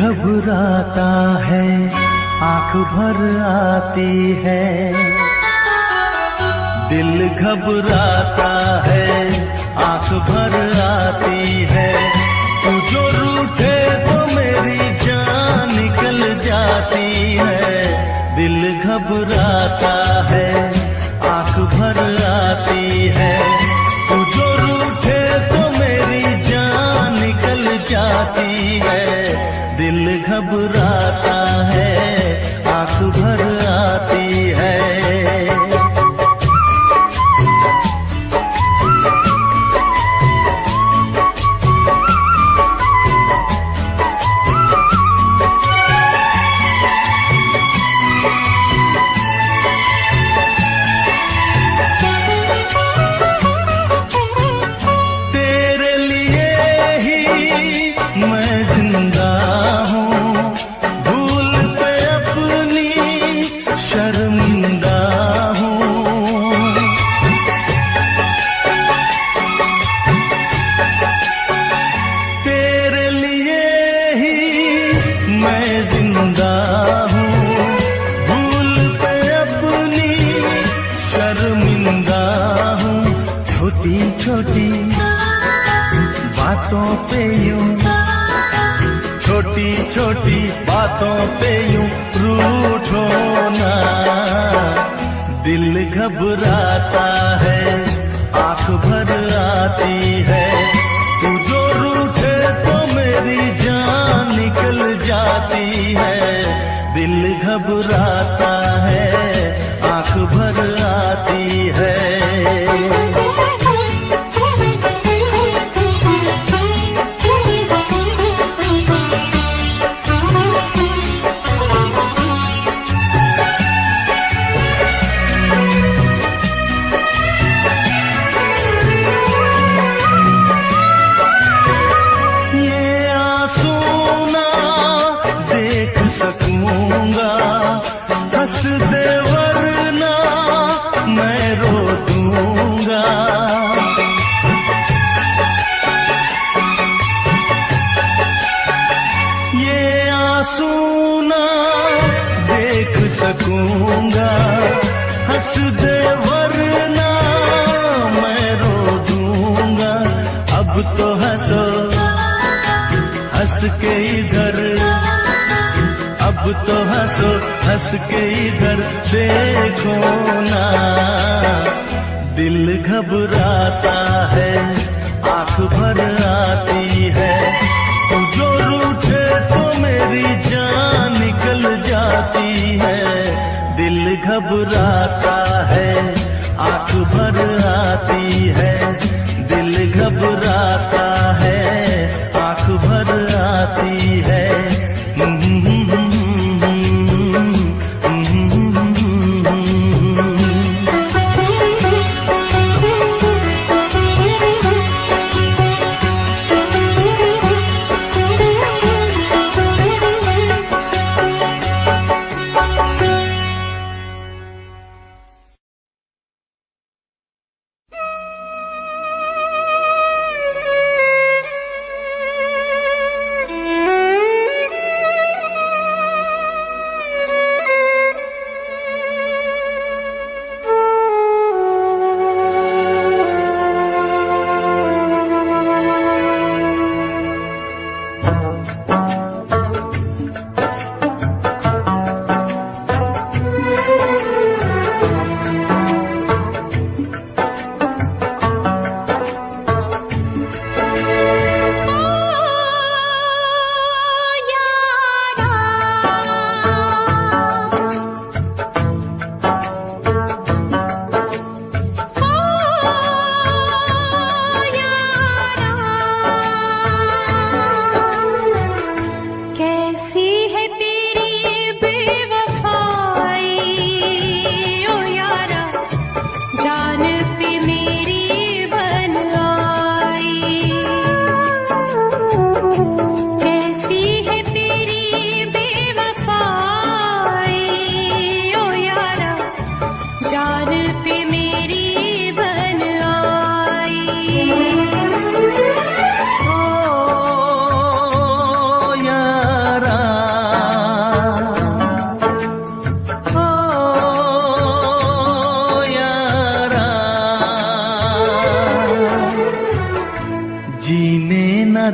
घबराता है, आंख भर आती है। दिल घबराता है, आंख भर आती है। तू जो रूठे तो मेरी जान निकल जाती है। दिल घबराता है, आंख भर आती है। तू जो रूठे तो मेरी जान निकल जाती है। दिल घबराता है, आंख भर आती है। छोटी बातों पे यूं, छोटी छोटी बातों पे यूं रूठो ना। दिल घबराता है, आंख भर आती है। तू जो रूठे तो मेरी जान निकल जाती है। दिल घबराता है, आंख भर आती है। हंस दे वरना मैं रो दूंगा। ये आंसू ना देख सकूंगा। हंस दे वरना मैं रो दूंगा। अब तो हंसो, हंस के इधर, अब तो हंसो, हंस के इधर देखो ना। दिल घबराता है, आंख भर आती है। तू जो रूठे तो मेरी जान निकल जाती है। दिल घबराता है, आंख भर आती है। दिल घबराता है, आंख भर आती है।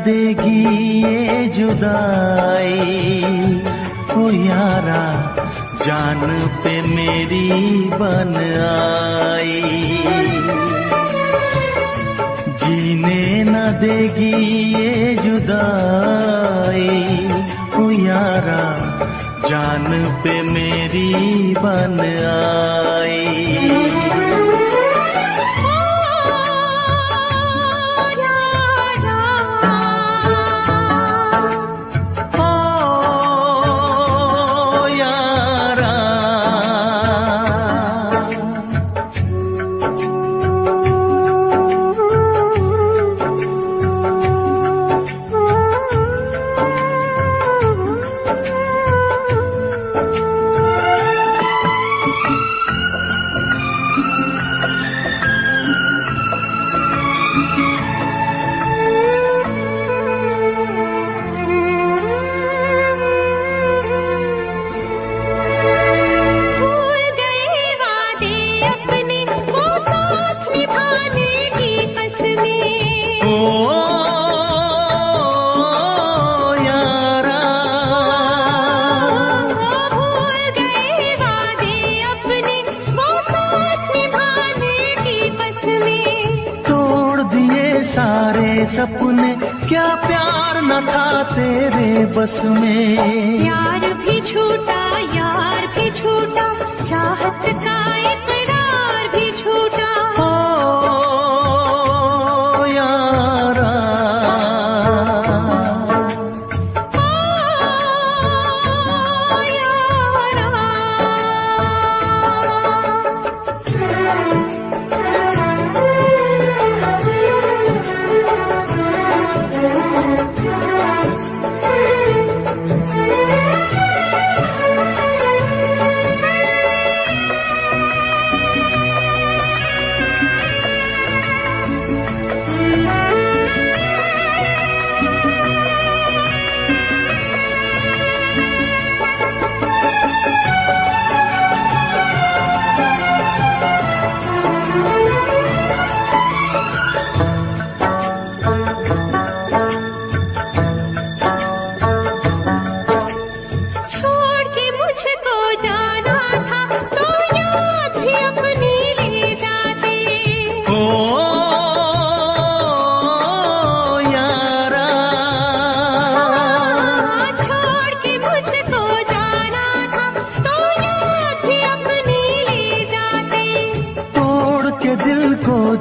देगी ये जुदाई, ओ यारा जान पे मेरी बन आई। जीने न देगी ये जुदाई, ओ यारा जान पे मेरी बन आई। सारे सपने क्या प्यार न था तेरे बस में। प्यार भी छूटा यार भी छूटा, चाहत का इकरार भी छूटा। ओ यारा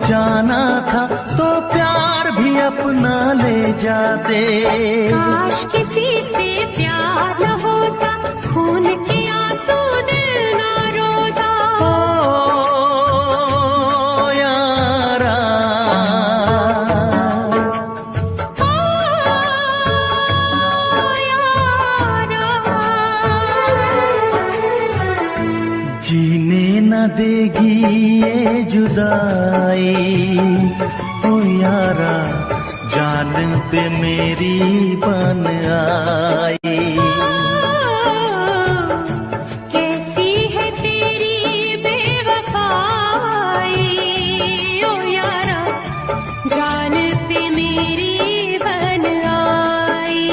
जाना था तो प्यार भी अपना ले जाते। काश किसी से प्यार न होता, खून के आंसू दिल न रोता। ओ यारा जीने न देगी ये जुदाई, ओ यारा जान पे मेरी बन आई। कैसी है तेरी बेवफाई, ओ यारा जान पे मेरी बन आई।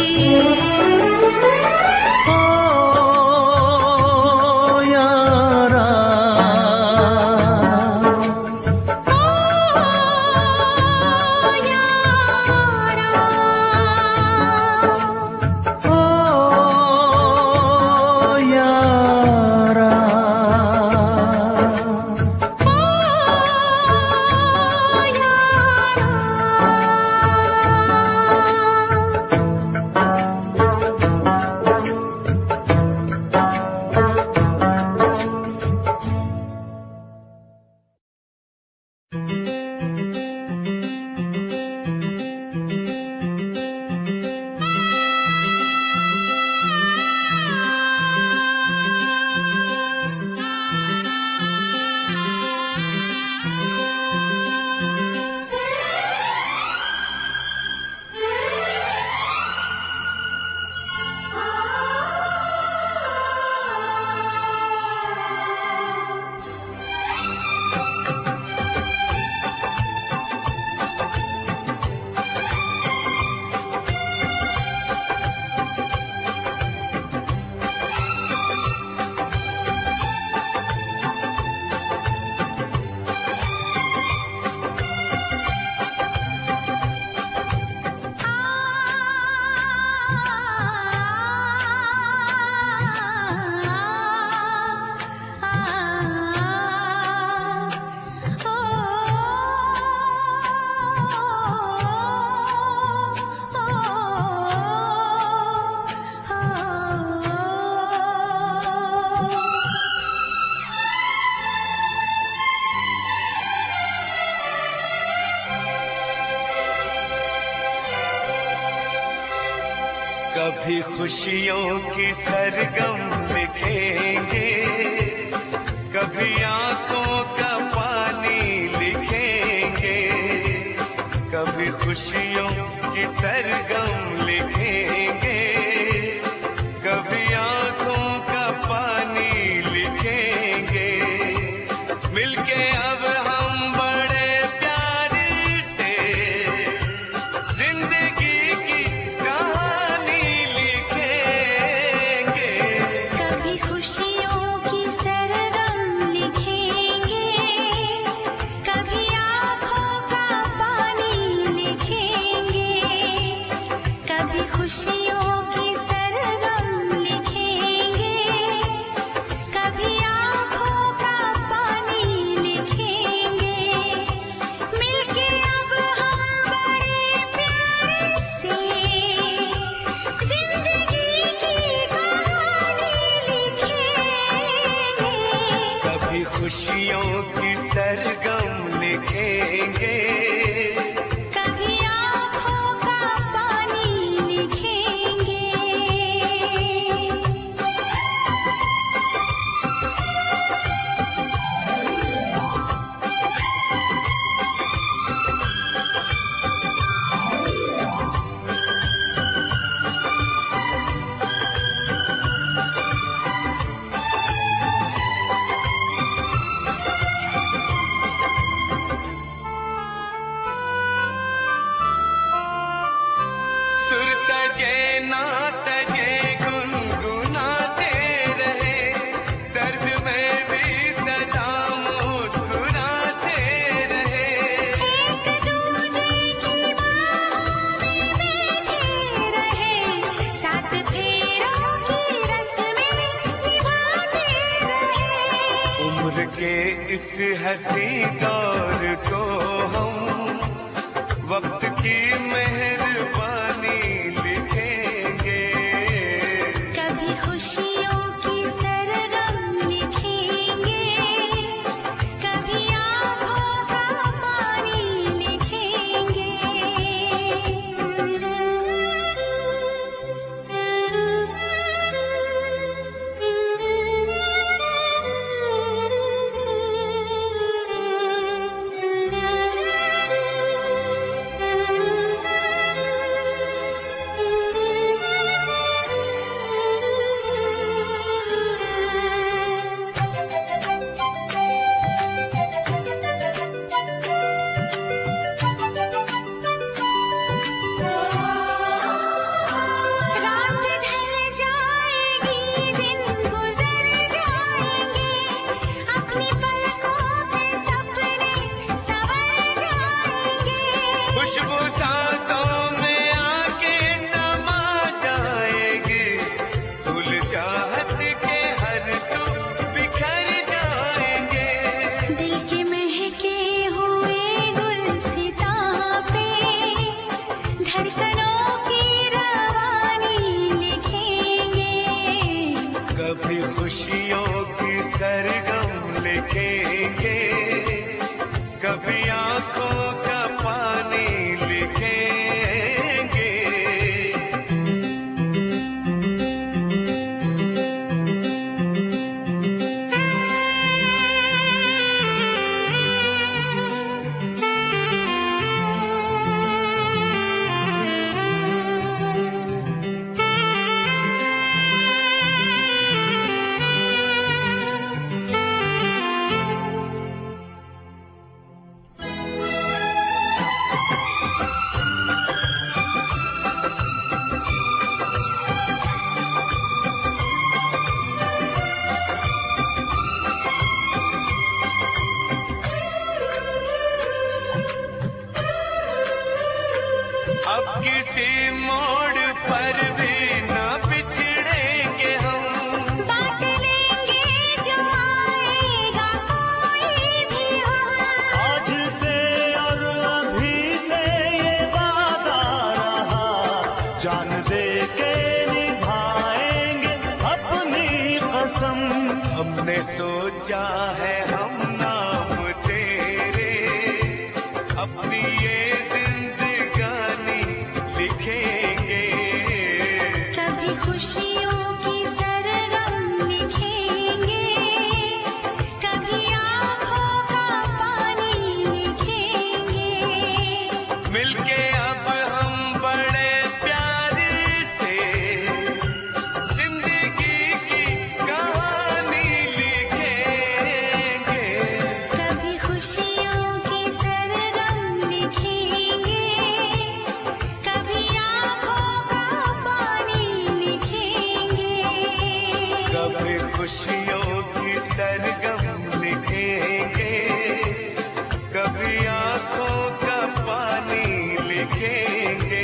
कभी खुशियों की सरगम लिखेंगे, कभी आंखों का पानी लिखेंगे, कभी खुशियों की सरगम लिखेंगे, कभी आंखों का पानी लिखेंगे। मिलके अब हम बड़े प्यार से जिंदगी की कहानी लिखेंगे। कभी खुशियों की सरगम लिखेंगे, कभी आँखों का पानी लिखेंगे, कभी खुशियों की सरगम लिखेंगे, कभी आँखों का पानी लिखेंगे। मिलके अब हम बड़े प्यार से जिंदगी की कहानी लिखेंगे। कभी खुशियों की सरगम लिखेंगे, कभी आँखों का पानी लिखेंगे। सुर सजे ना सजे गुनगुनाते रहे, दर्द में भी सदा मुस्कुराते रहे। एक दूजे की बाहों में बैठे रहे, सात फेरों की रस्में निभाते रहे। उम्र के इस हंसी दौर को हम वक्त की मेहरबानी लिखेंगे। कभी खुशियों की सरगम लिखेंगे, कभी आँखों का पानी लिखेंगे। रात ढल जाएगी, दिन गुजर जाएंगे, अपनी पलकों पे सपने संवर जाएंगे। खुशबू सांसों में आके समा जाएगी, फूल चाहत के हर सू बिखर जाएंगे। दिल के महके हुए गुलसितां पे धड़कनों की रवानी लिखेंगे। कभी खुशियों की सरगम लिखेंगे, कभी आंखों का पानी लिखेंगे। अब किसी मोड़ पर भी ना बिछड़ेंगे हम, बांट लेंगे जो आएगा कोई भी हम। आज से और अभी से ये वादा रहा, जान दे के निभाएंगे अपनी कसम। हमने सोचा है हम नाम तेरे, अपनी ये जिंदगानी लिखेंगे। कभी खुशियों की सरगम लिखेंगे, कभी आंखों का पानी लिखेंगे।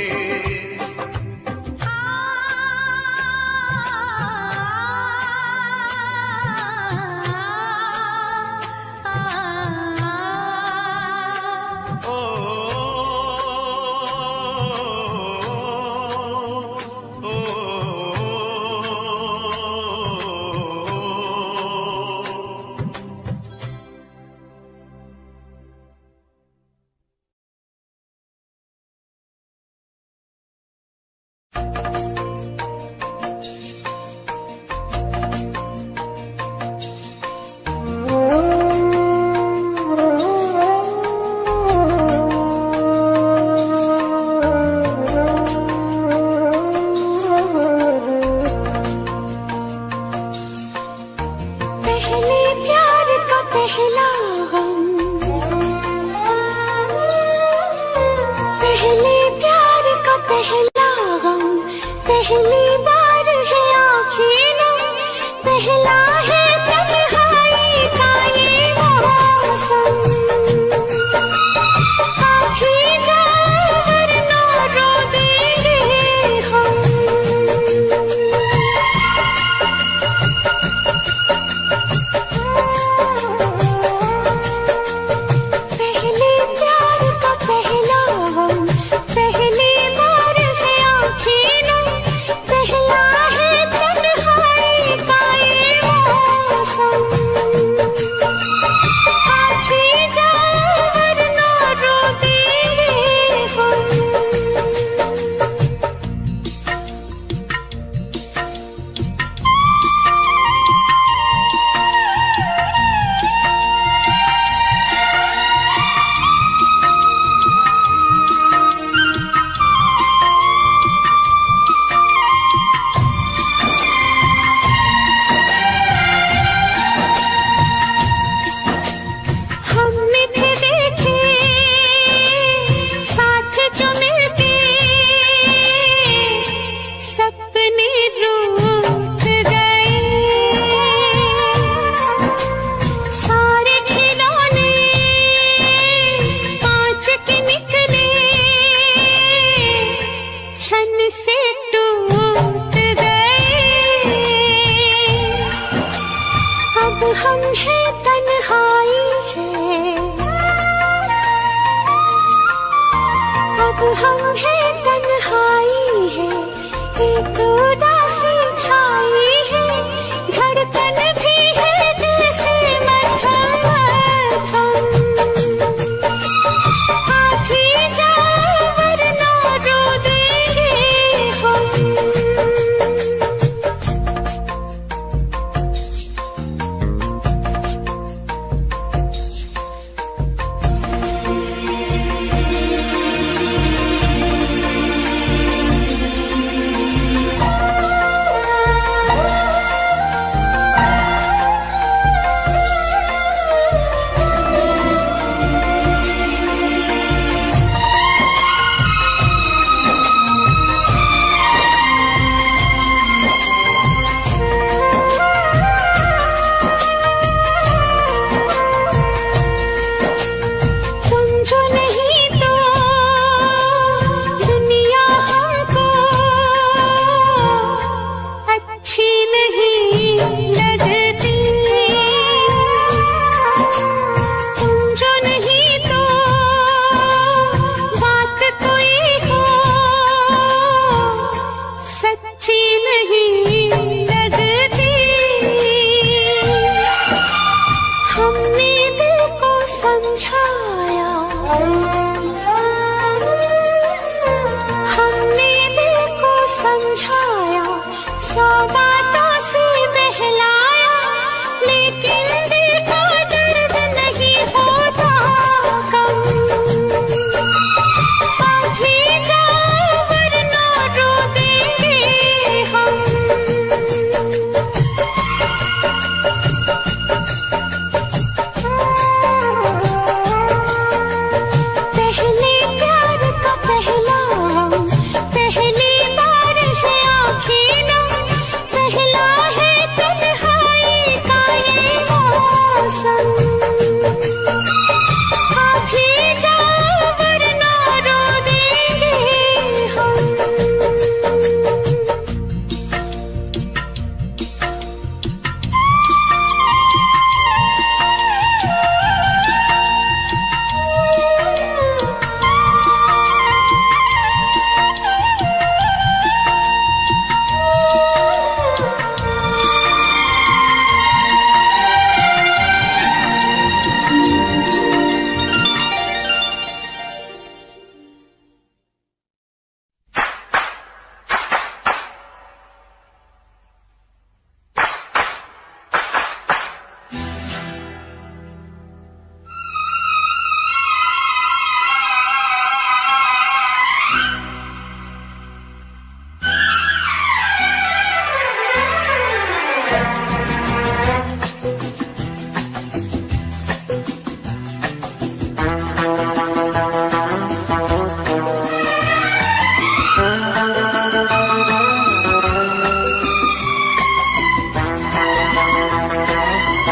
दो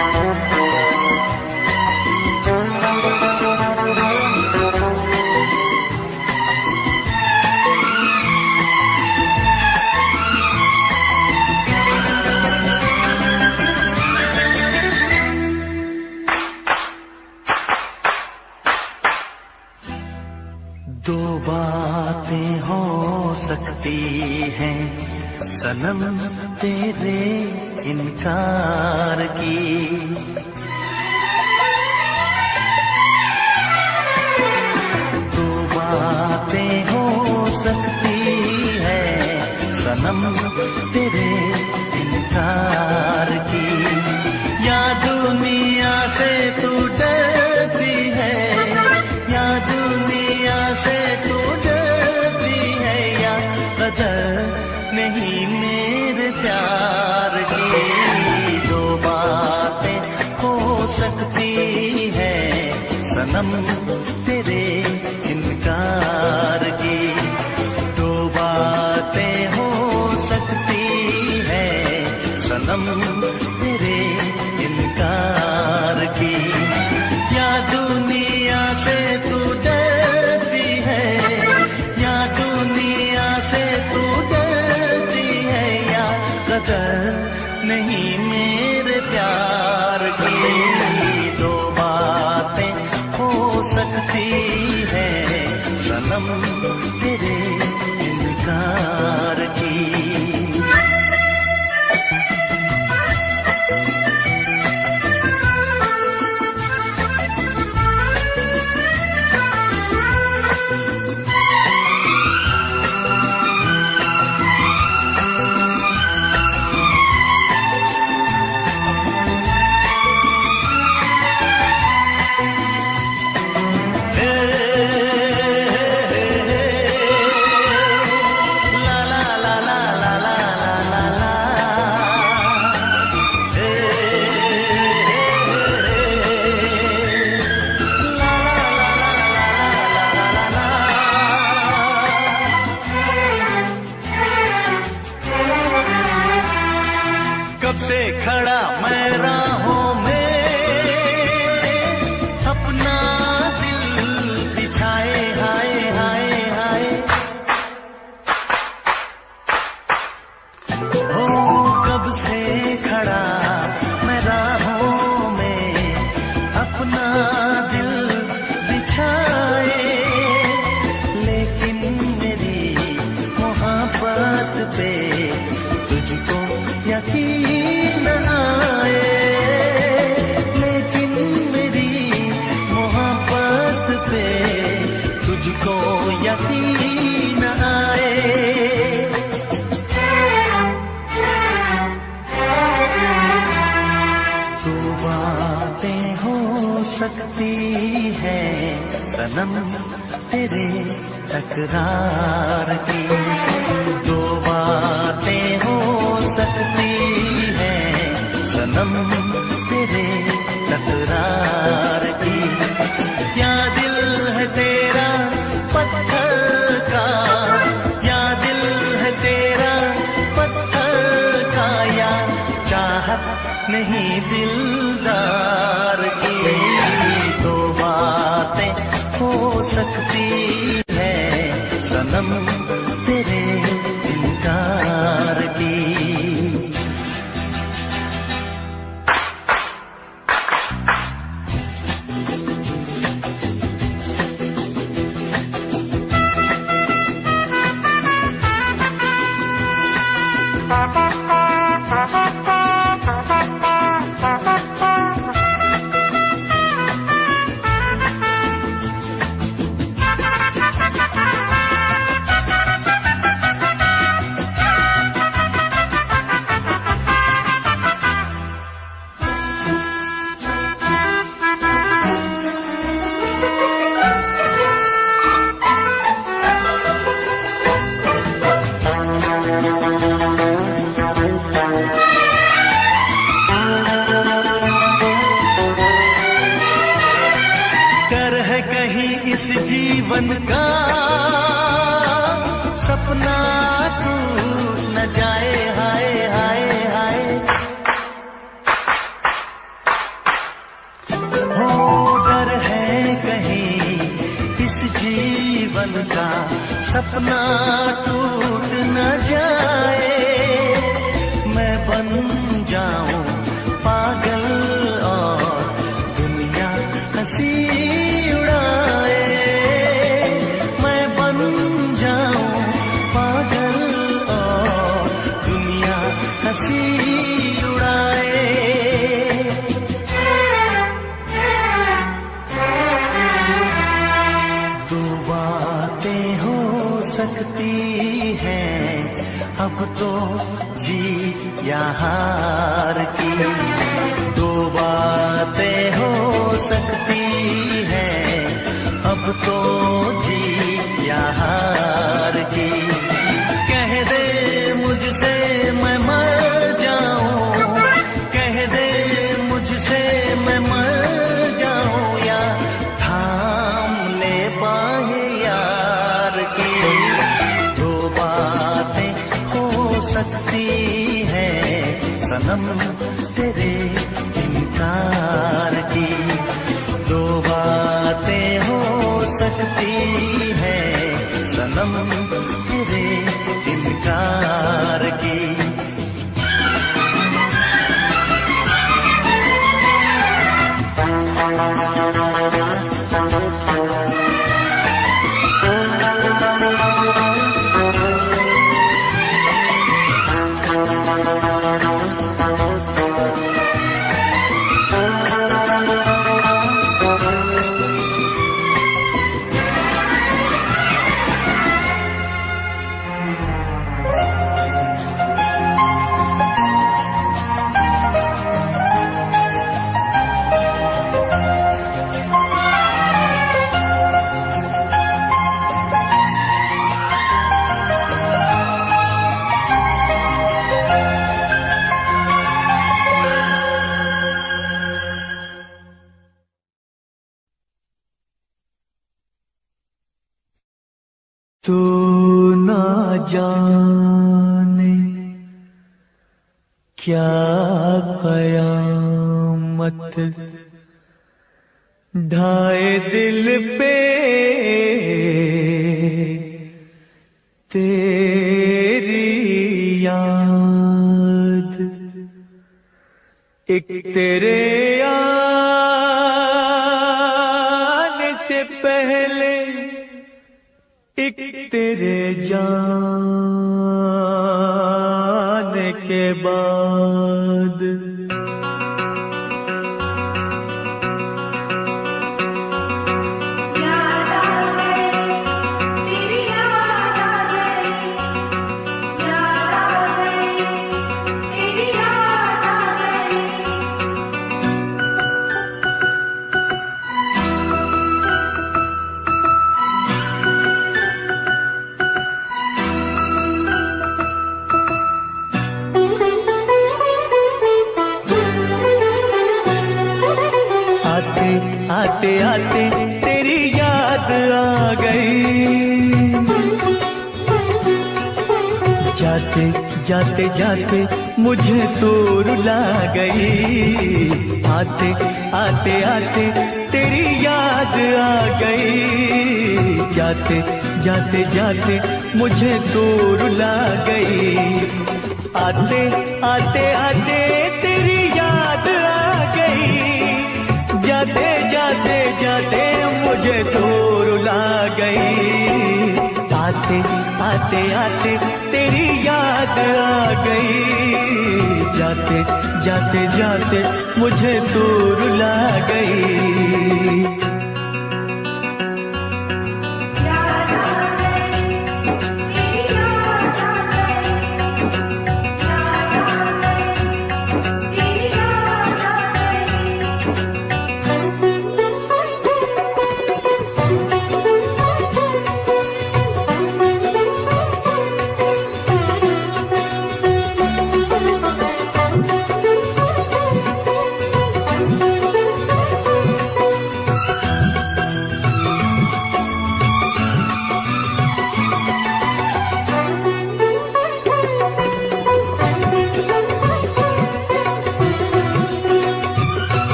बातें हो सकती हैं सनम तेरे इनकार की, दो बातें हो सकती हैं सनम तेरे इनकार की, या दुनिया से तू डरती है, या दुनिया से तू डरती है, या कदर नहीं मेरे प्यार की। दो बातें हो सकती है सनम तेरे इनकार की, दो बातें हो सकती है सनम तेरे इनकार की, या दुनिया से तू डरती है, या दुनिया से तू डरती है, या कदर नहीं मेरे प्यार की। दो बातें हो सकती है सनम तेरे इनकार की। कब से खड़ा मैं राहों में अपना दिल बिछाए, हाय हाय हाय, ओ कब से खड़ा मैं राहों में अपना दिल बिछाए, लेकिन मेरी मोहब्बत पे तुझको यकीन आए, लेकिन मेरी मोहब्बत पे तुझको यकीन आए। दो बातें हो सकती है सनम तेरे तकरार की, दो बातें हो सकती है सनम तेरे तकरार की, क्या दिल है तेरा पत्थर का, या दिल है तेरा पत्थर का, या चाहत नहीं दिलदार की। दो बातें हो सकती है सनम तेरे इनकार की। कर है कहीं इस जीवन का सपना टूट न जाए, हाय हाय हाय, जीवन का सपना टूट न जाए, मैं बन जाऊं पागल और दुनिया हंसी उड़ाए, मैं बन जाऊं पागल और दुनिया हंसी उड़ाए। दो बातें हो सकती हैं अब तो, जीत या हार की। दो बातें हो सकती हैं अब तो, जीत या हार की। कह दे मुझसे मैं मर जाऊं, कह दे मुझसे मैं मर जाऊं, या थाम ले बाहें यार की। दो बातें हो सकती है सनम तेरे इनकार की। दो बातें हो सकती है सनम तेरे इनकार की। तू ना जाने क्या कयामत ढाए दिल पे तेरी याद, एक तेरे आने से पहले एक तेरे जाने के बाद। आते आते तेरी याद आ गई, जाते जाते जाते मुझे तो रुला गई। आते आते आते तेरी याद आ गई, जाते जाते जाते मुझे तो रुला गई। आते आते आते तेरी याद आ गई, जाते जाते जाते मुझे तो रुला गई। आते आते आते तेरी याद आ गई, जाते जाते जाते मुझे तो रुला गई।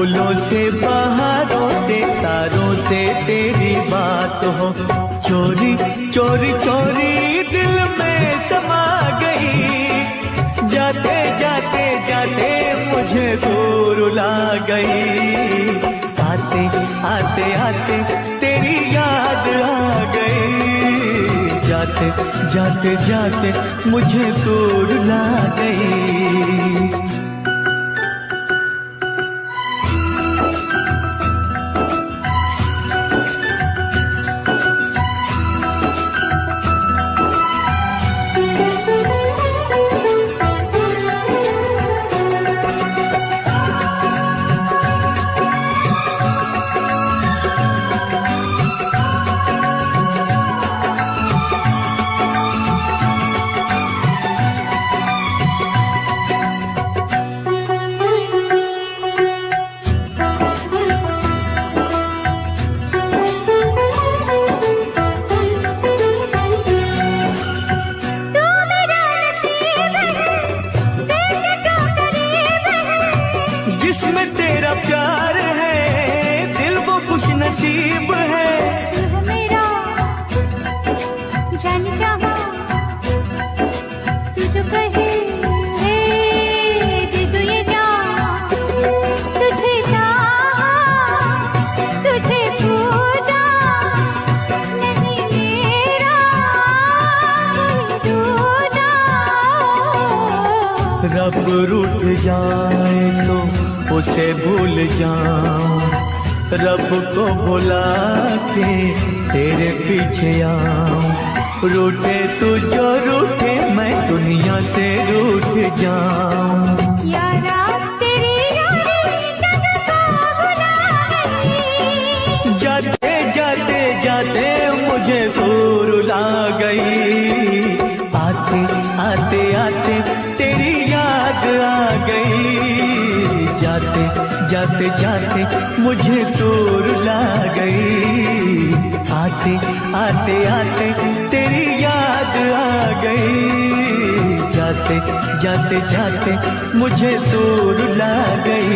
फूलों से बहारों से तारों से तेरी बात हो, चोरी चोरी चोरी दिल में समा गई, जाते जाते जाते मुझे दूर ला गई, आते आते आते तेरी याद आ गई, जाते जाते जाते मुझे दूर ला गई। जिसमें तेरा प्यार है दिल वो खुश नसीब है, मेरा जान चाहा तू जो कहे दे दो ये जान, तुझे चाहा तुझे पूजा, नहीं मेरा कोई दूजा। रब रूठ जाए तो उसे भूल जाऊं, रब को भुला के तेरे पीछे आऊं, रूठे तू जो रूठे मैं दुनिया से रूठ जाऊं। यारा तेरी यारी जग को भुला गई, जाते जाते जाते मुझे दूर ला गई, आते आते आते तेरी याद आ गई, जाते जाते जाते मुझे दूर ला गई, आते आते आते तेरी याद आ गई, जाते जाते जाते मुझे दूर ला गई।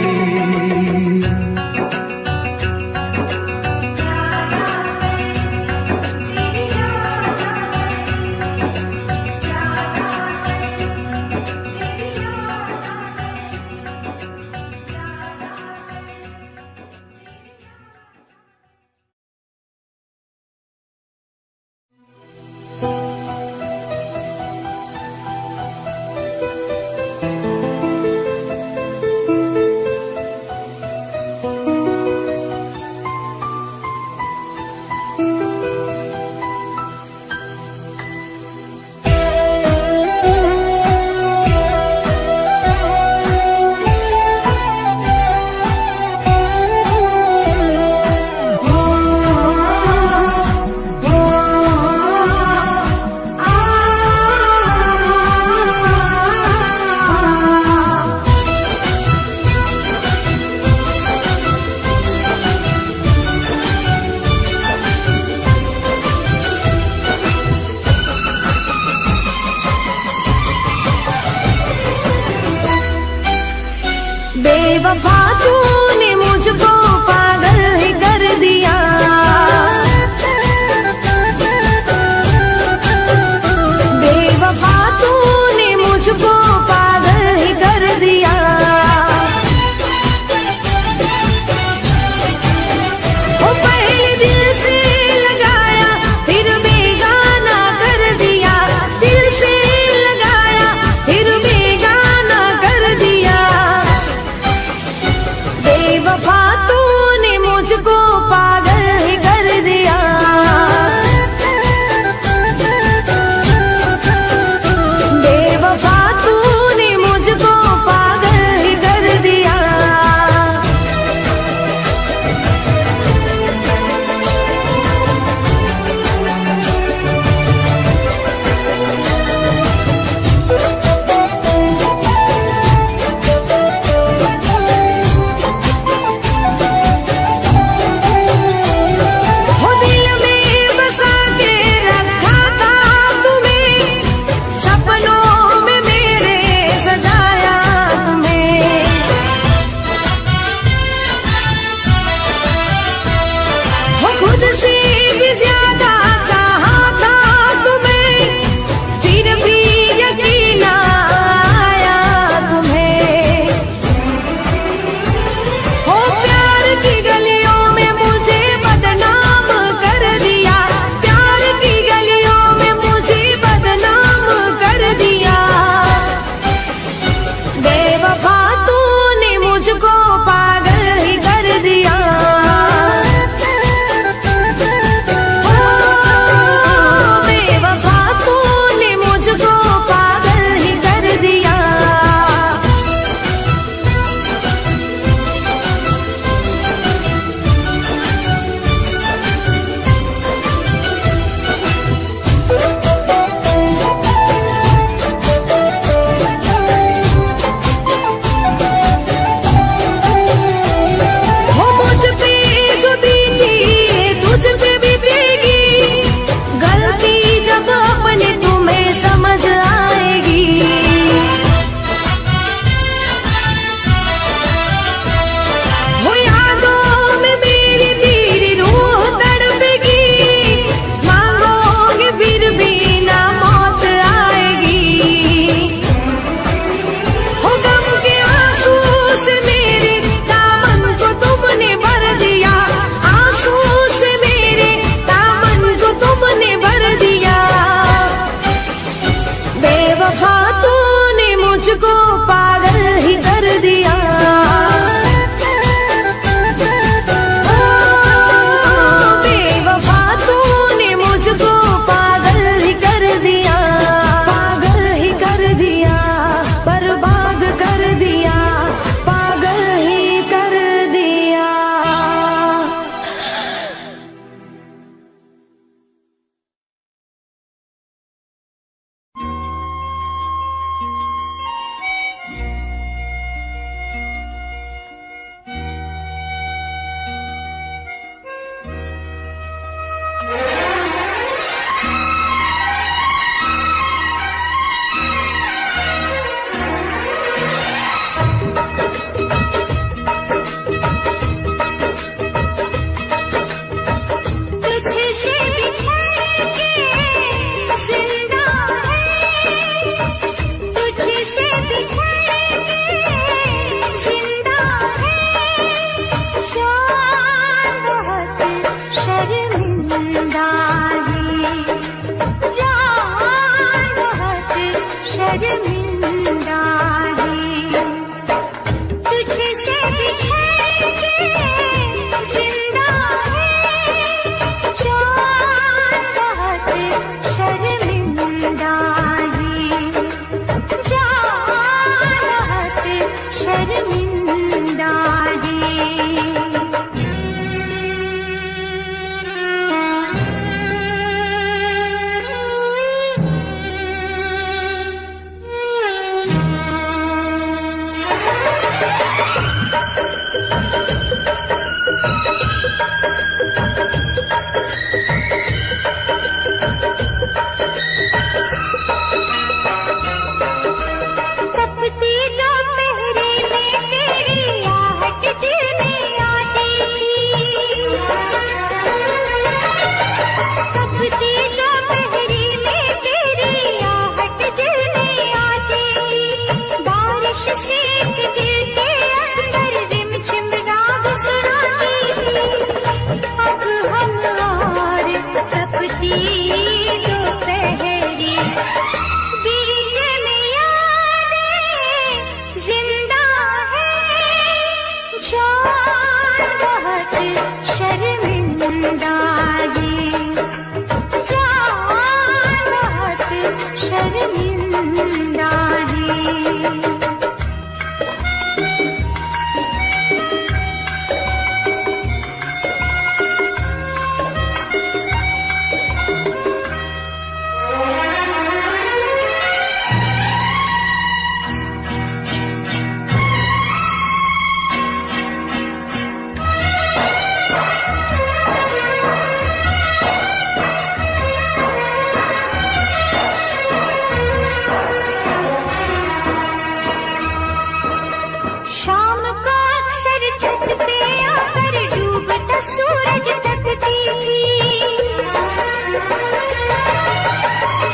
बेवफा तूने मुझको पागल ही कर दिया, बेवफा तूने मुझको पागल ही कर दिया, वो पहले दिल से लगाया फिर बेगाना कर दिया, दिल से लगाया फिर बेगाना कर दिया, बेवफा तू जिंदा है जान बहुत शर्मिंदा है, जान बहुत शर्मिंदा है। तपती दोपहरी में तेरी आहट दिल में आती थी, तपती दोपहरी में तेरी आहट दिल में आती थी। बारिश से दिल के अंदर रिमझिम राग सुनाती थी। अब हम और तपती दोपहरी बीच में यादें जिंदा है जान बहुत शर्मिंदा है, जान बहुत शर्मिंदा है। शाम को अक्सर छत पे आकर डूबता सूरज तकती थी,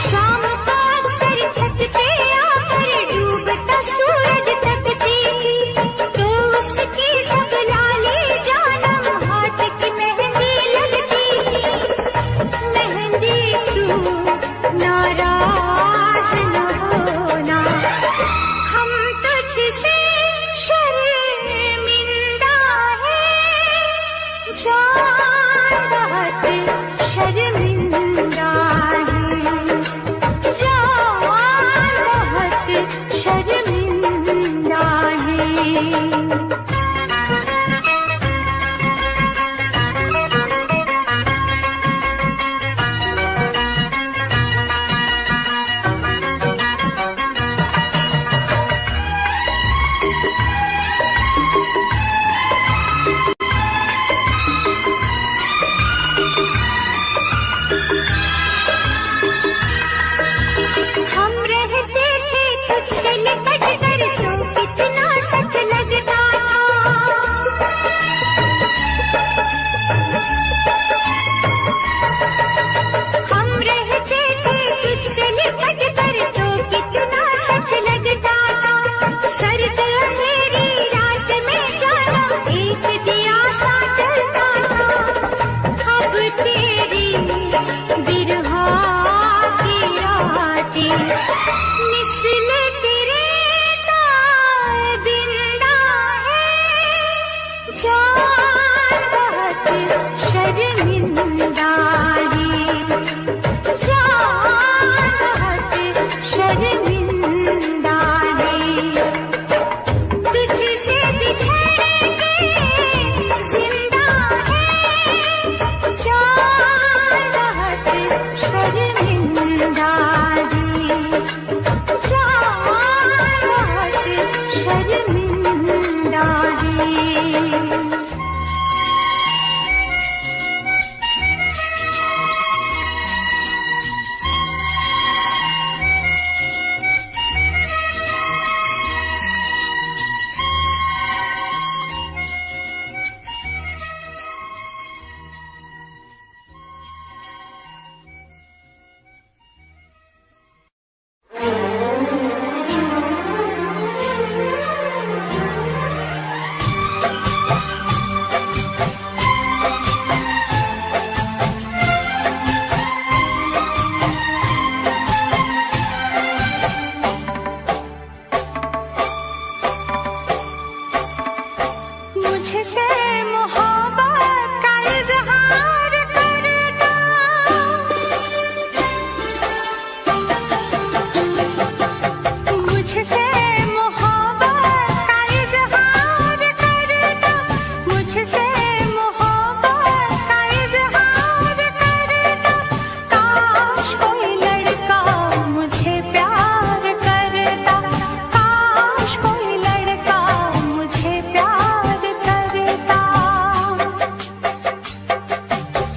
शाम को अक्सर छत पे आकर डूबता सूरज तकती थी। तो उसकी सब लाली जानम हाथ की मेहंदी लगती थी। मेहंदी तू नाराज न होना, हम तुझसे शर्मिंदा है जान बहुत शर्मिंदा है, जान बहुत शर्मिंदा है। हम रहते थे तुझसे लिपट कर तो कितना सच लगता था। हम रहते थे तुझसे लिपट कर तो कितना सच लगता था। सर्द अंधेरी रात में जानम एक दिया सा जलता था। अब तेरी बिरहा की रातें मिसल तेरे ताबिंदा है जान बहुत शर्मिंदा है, जान बहुत शर्मिंदा है। तुझसे बिछड़ के जिंदा है जान बहुत शर्मिंदा है, जान बहुत शर्मिंदा है। मुझसे मोहब्बत का इजहार करता, मुझसे मोहब्बत का इजहार करता, मुझसे मोहब्बत का इजहार करता। काश कोई लड़का मुझे प्यार करता, काश कोई लड़का मुझे प्यार करता।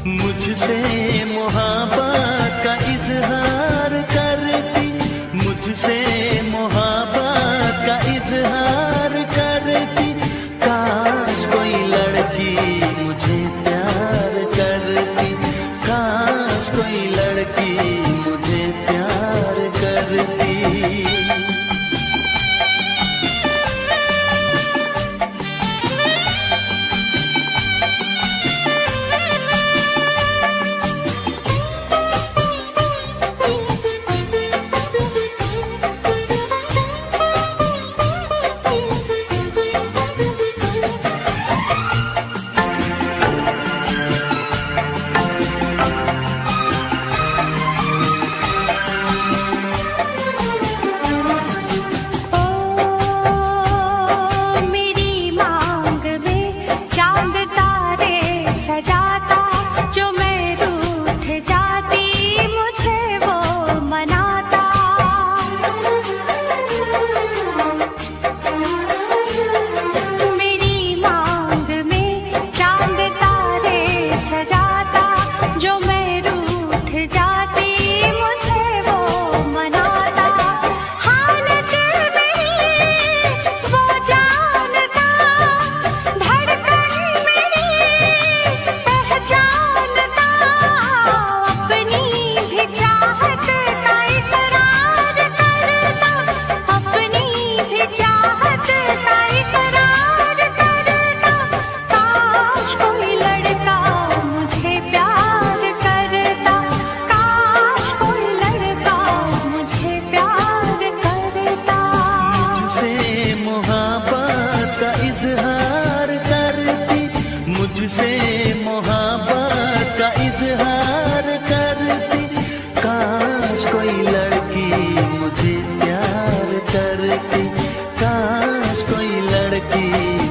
मुझसे मोहब्बत का इजहार करती, मुझसे मोहब्बत का इजहार करती। काश कोई लड़की मुझे प्यार करती, काश कोई लड़की मुझे प्यार करती। मेरी मांग में चांद तारे सजाता, जो मैं रूठ जाती मुझे वो मनाता। मेरी मांग में चांद तारे सजाता, जो मैं रूठ जाती मुझे वो मनाता। हालत मेरी वो जानता, धड़कन मेरी पहचानता। अपनी भी चाहत का इकरार करता, अपनी भी चाहत का इकरार करता। काश कोई लड़का मुझे प्यार करता, काश कोई लड़का मुझे प्यार करता। मुझसे मोहब्बत का इजहार करती, मुझसे मोहब्बत का इजहार करती। काश कोई लड़की मुझे प्यार करती, काश कोई लड़की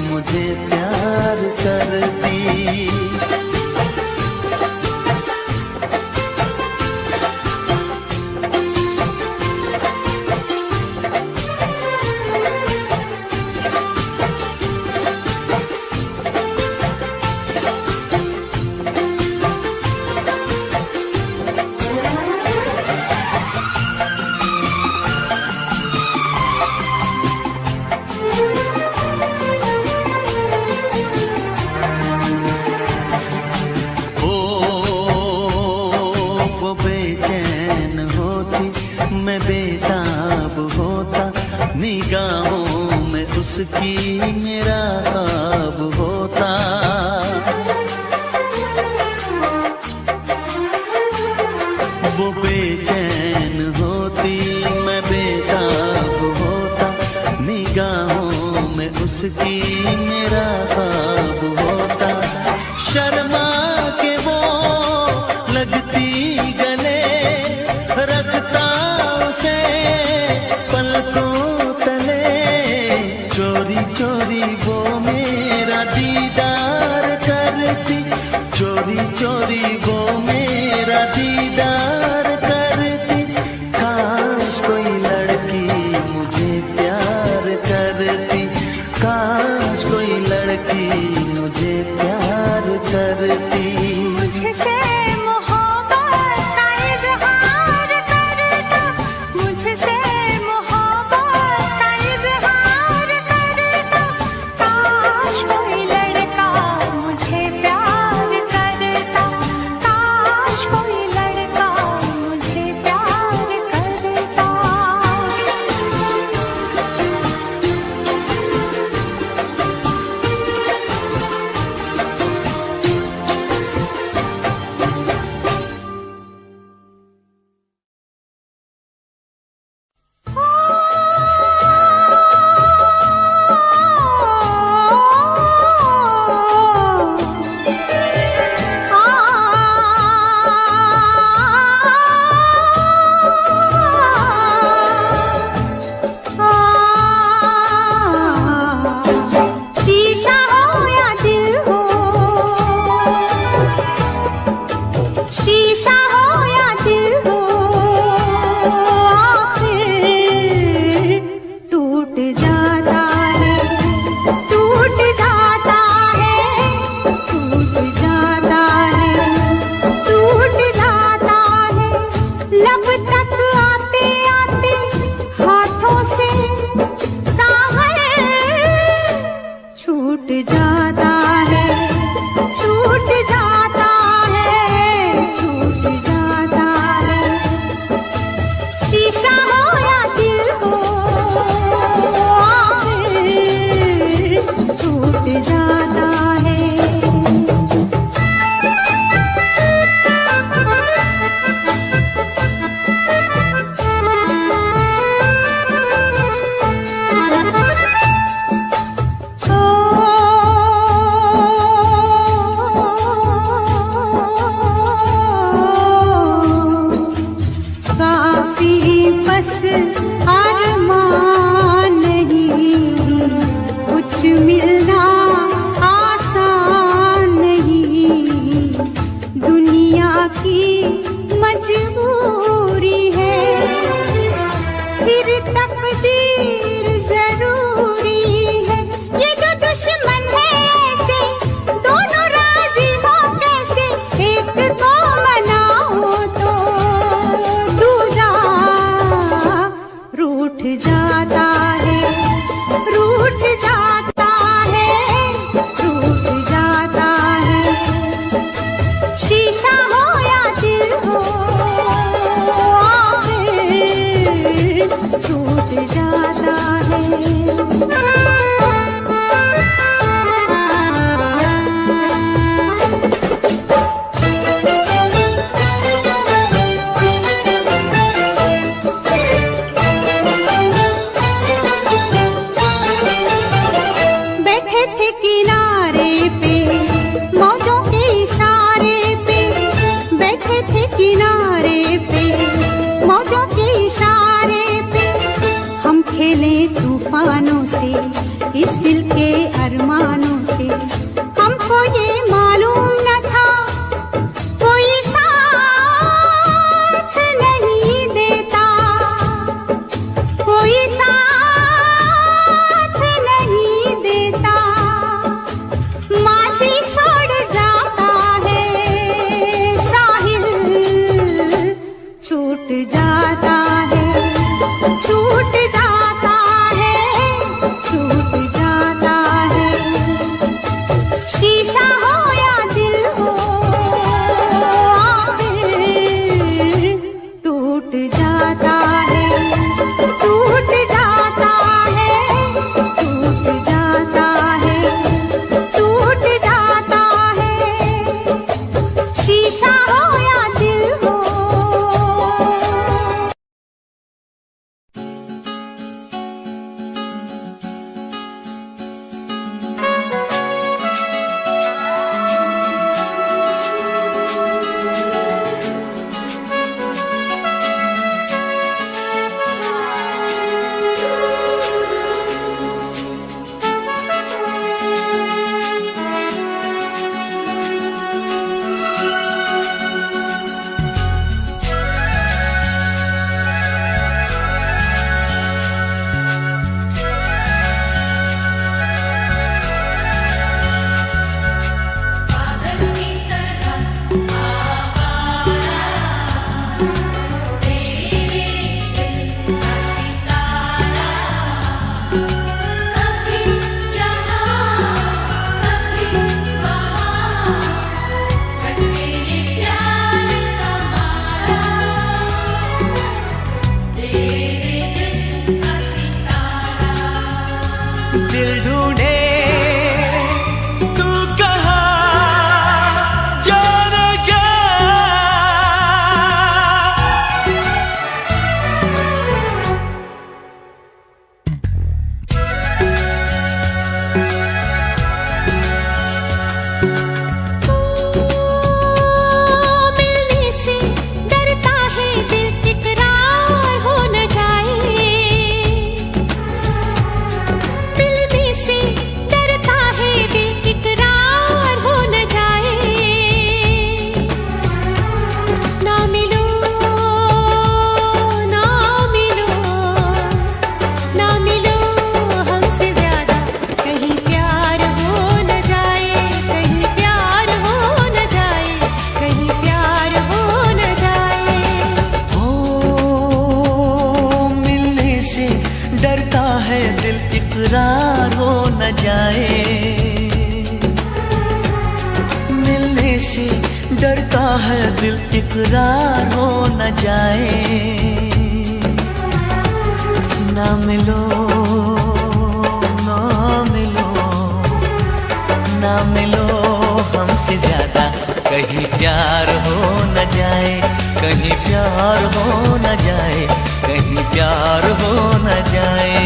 मुझे प्यार करती। वो बेचैन होती, मैं बेताब होता, निगाहों में उसकी मेरा ख्वाब होता। वो बेचैन होती, मैं बेताब होता, निगाहों में उसकी मेरा ख्वाब होता। शर्मा के वो लगती गले, रखता उसे पलकों तले। चोरी चोरी वो मेरा दीदार करती, चोरी चोरी वो मेरा दीदार करती। काश कोई लड़की मुझे प्यार करती, काश कोई लड़की मुझे प्यार करती। मुझसे मोहब्बत का इजहार करता, मुझसे मोहब्बत का इजहार करता। काश कोई लड़का मुझे प्यार करता, काश कोई लड़का मुझे प्यार करता। जाता है, छूट जाता है, छूट जाता है। शीशा हो या दिल हो, आखिर छूट जाता है। मिलना आसान नहीं, दुनिया की मजबूरी है, फिर तकदीर जरूरी है। ये दो दुश्मन है ऐसे, दोनों राजी हो कैसे, एक को मनाओ तो दूजा रूठ जाता है, रूठ जाता है, रूठ जाता है। शीशा हो या दिल हो, आखिर टूट जाता है। तूफानों से, इस दिल के अरमानों से, हमको ये मालूम न था कोई साथ नहीं देता, कोई साथ नहीं देता। माझी छोड़ जाता है साहिल, छूट जाता है, छूट जाता है, छूट जाता है। शीशा हो या दिल हो, आखिर टूट जाता है, टूट जाता है, टूट जाता है, टूट जाता है। शीशा हो या दिल हो। इकरार से डरता है दिल, इकरार हो न जाए। ना मिलो ना मिलो ना मिलो हमसे ज्यादा, कहीं प्यार हो न जाए, कहीं प्यार हो न जाए, कहीं प्यार हो न जाए।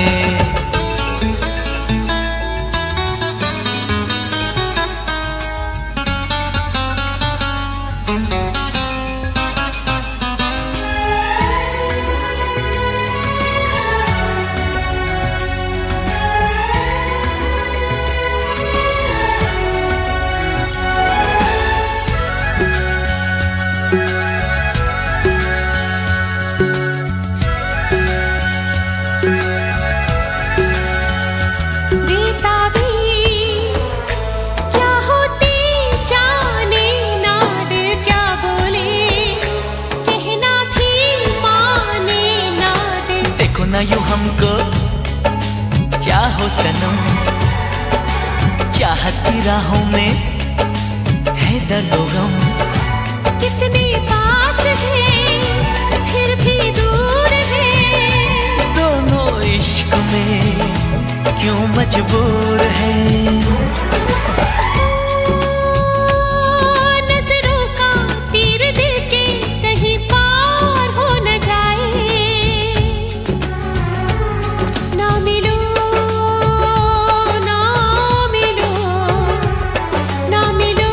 ना यूं हमको चाहो सनम, चाहत की राहों में है दर्द व गम। कितने पास है फिर भी दूर है, दोनों इश्क में क्यों मजबूर है। नजरों का तीर दिल के कहीं पार हो न जाए। ना मिलो ना मिलो ना मिलो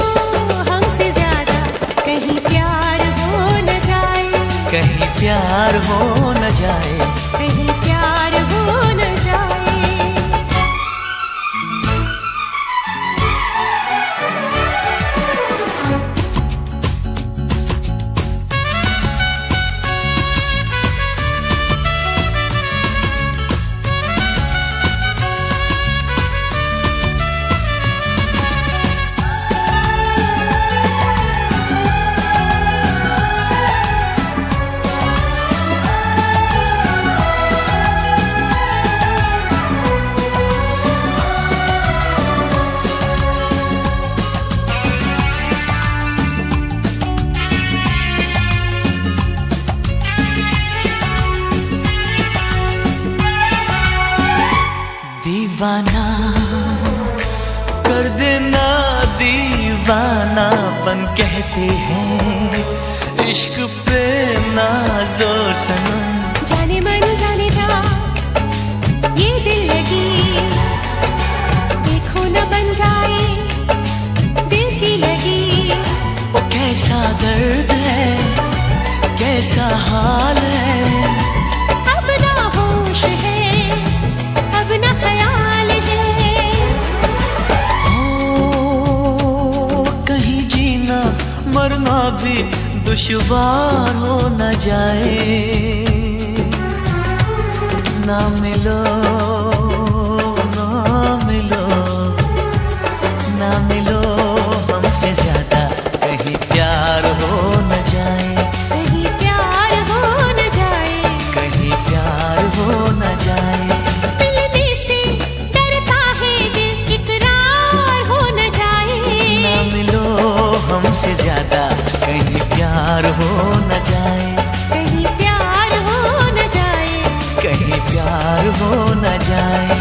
हमसे ज्यादा, कहीं प्यार हो न जाए, कहीं प्यार हो न जाए, कहीं प्यार हो न जाए। दीवाना कर देना, दीवानापन कहते हैं इश्क पे नाज़ोर सनम। जाने मन जाने जा ये दिल लगी, देखो न बन जाए दिल की लगी। वो कैसा दर्द है, कैसा हाल है, अब ना होश है अब ना ख्याल है। ओ कहीं जीना मरना भी दुश्वार हो न जाए। ना मिलो ना मिलो ना मिलो हमसे ज्यादा, कहीं प्यार हो न जाए, कहीं प्यार हो न जाए, कहीं प्यार हो न जाए। मिलने से डरता है दिल, इकरार हो न जाए। ना मिलो हमसे ज्यादा, कहीं प्यार हो न जाए, कहीं प्यार हो न जाए, कहीं प्यार हो न जाए।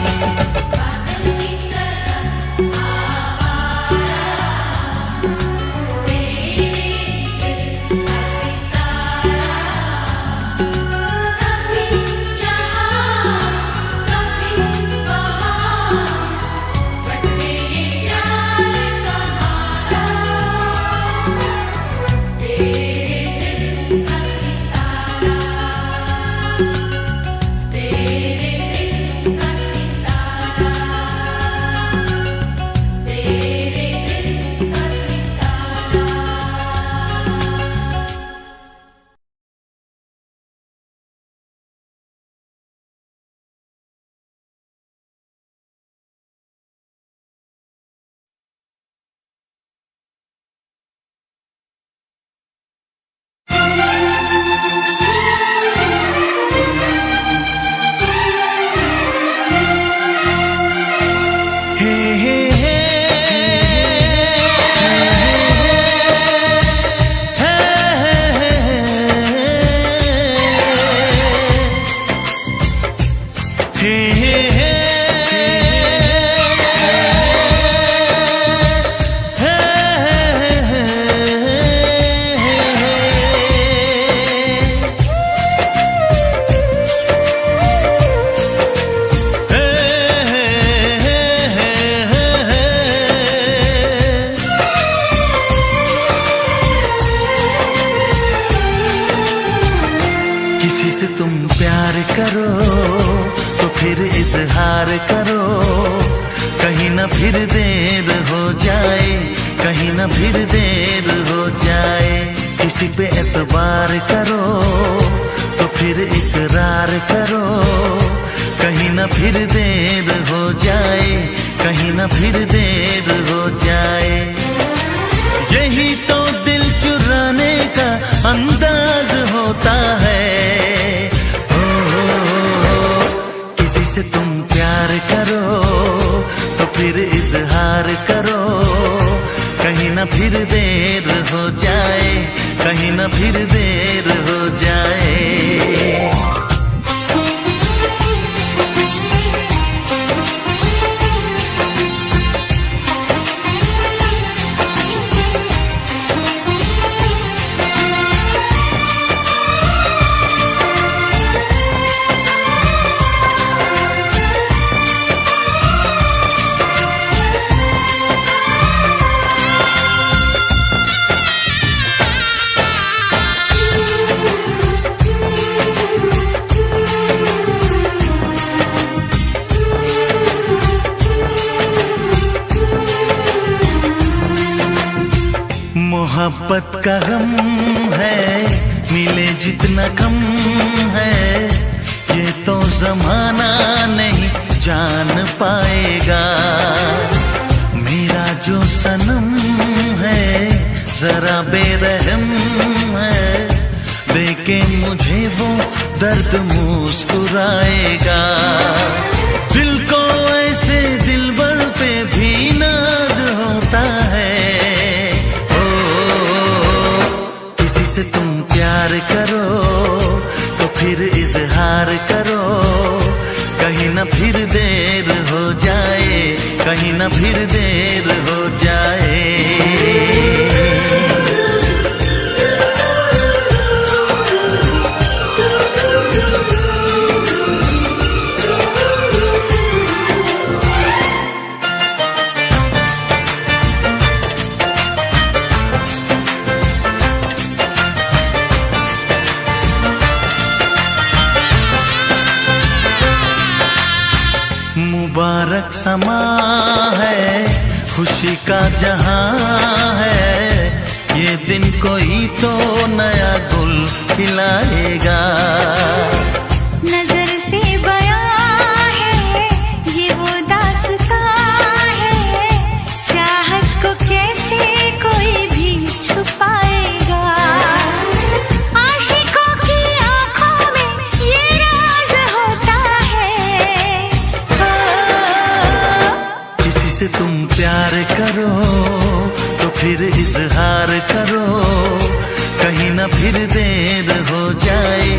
तुम प्यार करो तो फिर इजहार करो, कहीं ना फिर देर हो जाए, कहीं ना फिर देर हो जाए। किसी पे एतबार करो तो फिर इकरार करो, कहीं ना फिर देर हो जाए, कहीं ना फिर देर हो जाए। यही तो दिल चुराने का अंदाज होता है। किसी से तुम प्यार करो तो फिर इजहार करो, कहीं ना फिर देर हो जाए, कहीं ना फिर देर हो जाए। मोहब्बत का गम है, मिले जितना कम है, ये तो जमाना नहीं जान पाएगा। मेरा जो सनम है जरा बेरहम है, देखे मुझे वो दर्द मुस्कुराएगा। दिल को ऐसे दिलबर पे भी नाज होता है। किसी से तुम प्यार करो तो फिर इजहार करो, कहीं ना फिर देर हो जाए, कहीं ना फिर देर हो जाए। मुबारक समा है, खुशी का जहां है, ये दिन कोई तो नया गुल खिलाएगा। नजर से बयां है ये वो दास्तां है, चाहत को कैसे कोई भी छुपाएगा। आशिकों की आंखों में ये राज होता है। किसी से तुम प्यार करो तो फिर इजहार करो, कहीं ना फिर देर हो जाए,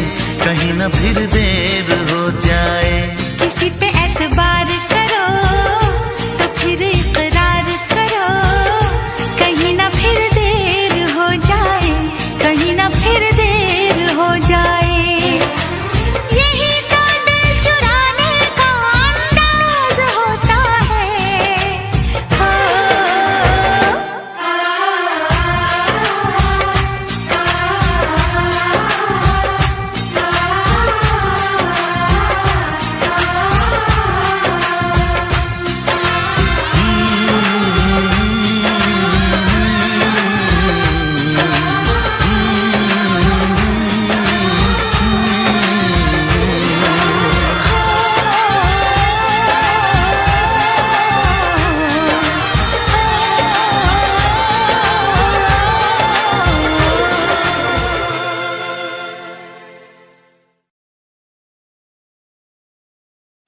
कहीं ना फिर देर हो जाए। किसी पे एतबार करो तो फिर इकरार करो, कहीं ना फिर देर हो जाए, कहीं ना फिर देर हो जाए। यही तो दिल चुराने का अंदाज होता है।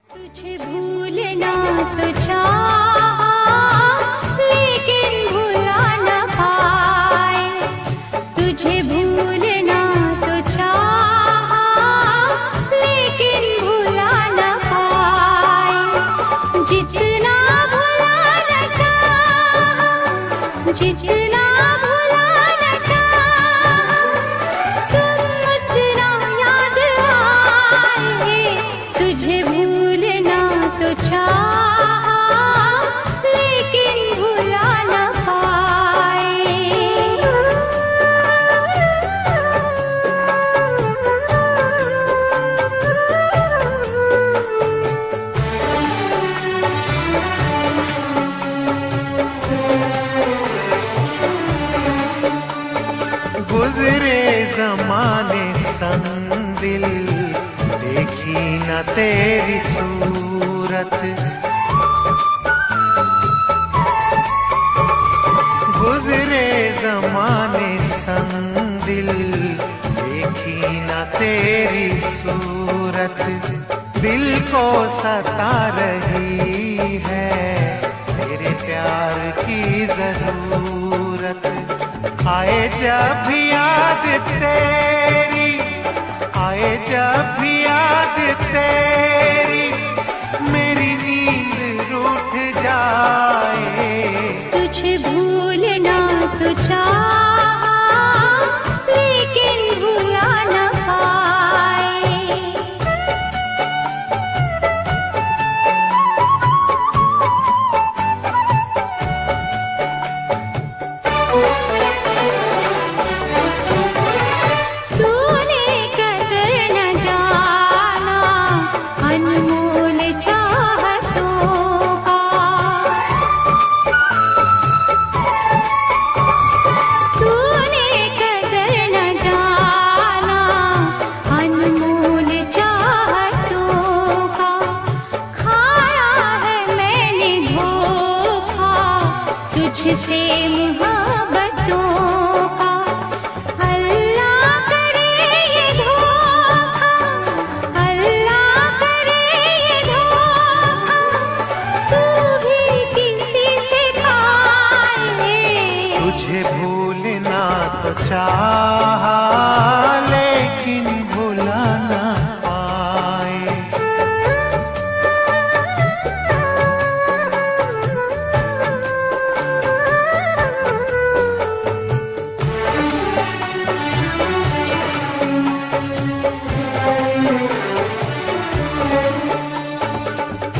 तुझे भूलना तो चाहा लेकिन भुला न पाए, तुझे भूलना तो चाहा लेकिन भुला न पाए। जितना भुलाना चाहा, जितना भुलाना चाहा, तुम उतना याद आए। तुझे भूलना तो चाहा लेकिन भुला न पाए। तेरी सूरत। गुजरे जमाने संग दिल, देखी न तेरी सूरत। दिल को सता रही है तेरे प्यार की जरूरत। आए जब भी याद तेरी, आए जब भी याद तेरी, मेरी नींद रूठ जाए। तुझे भूलना तो चाहा, लेकिन भुला न पाए। तूने कदर न जाना अनमोल चाहतों का। तूने कदर न जाना अनमोल चाहतों का। खाया है मैंने धोखा तुझसे मोहब्बतों का। अल्लाह करे ये धोखा, अल्लाह करे ये धोखा, तू भी किसी से खाए। तुझे भूलना तो चाहा, लेकिन भुला न पाए।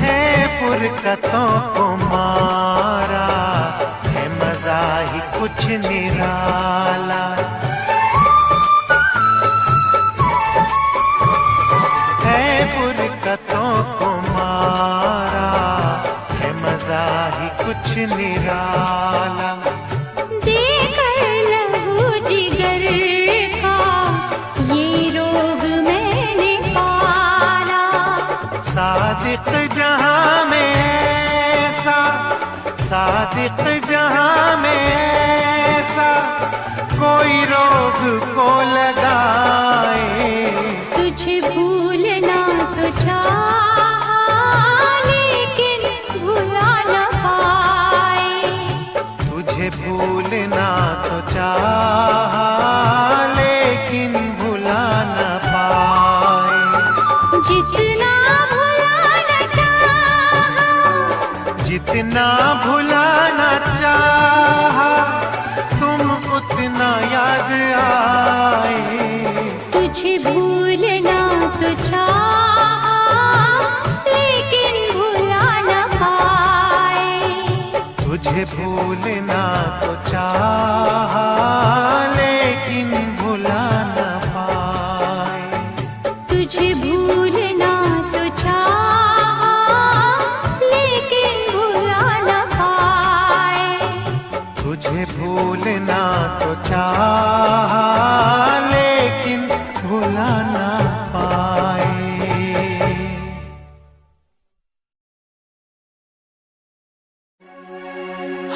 है फुरकतों को मारा, है मजा ही कुछ निराला। है फुरकतों को मारा, है मजा ही कुछ निराला। देकर लहू जिगर का ये रोग मैंने पाला। सादिक जहां में ऐसा, सादिक जहां में ऐसा, कोई रोग को लगाए। तुझे भूलना तो चाहा, लेकिन भुला न पाए। तुझे भूलना तो चाहा, लेकिन भुला न पाए। जितना भुलाना चाहा, जितना भुलाना चाहा, तुम उतना याद आए। तुझे भूलना तो चाहा, लेकिन भुला न पाए। तुझे भूलना तो चाहा, लेकिन भुला न पाए। तुझे भूलना तो चाहा, लेकिन भुला न पाए। तुझे भूलना तो चाहा, लेकिन भुला न पाए।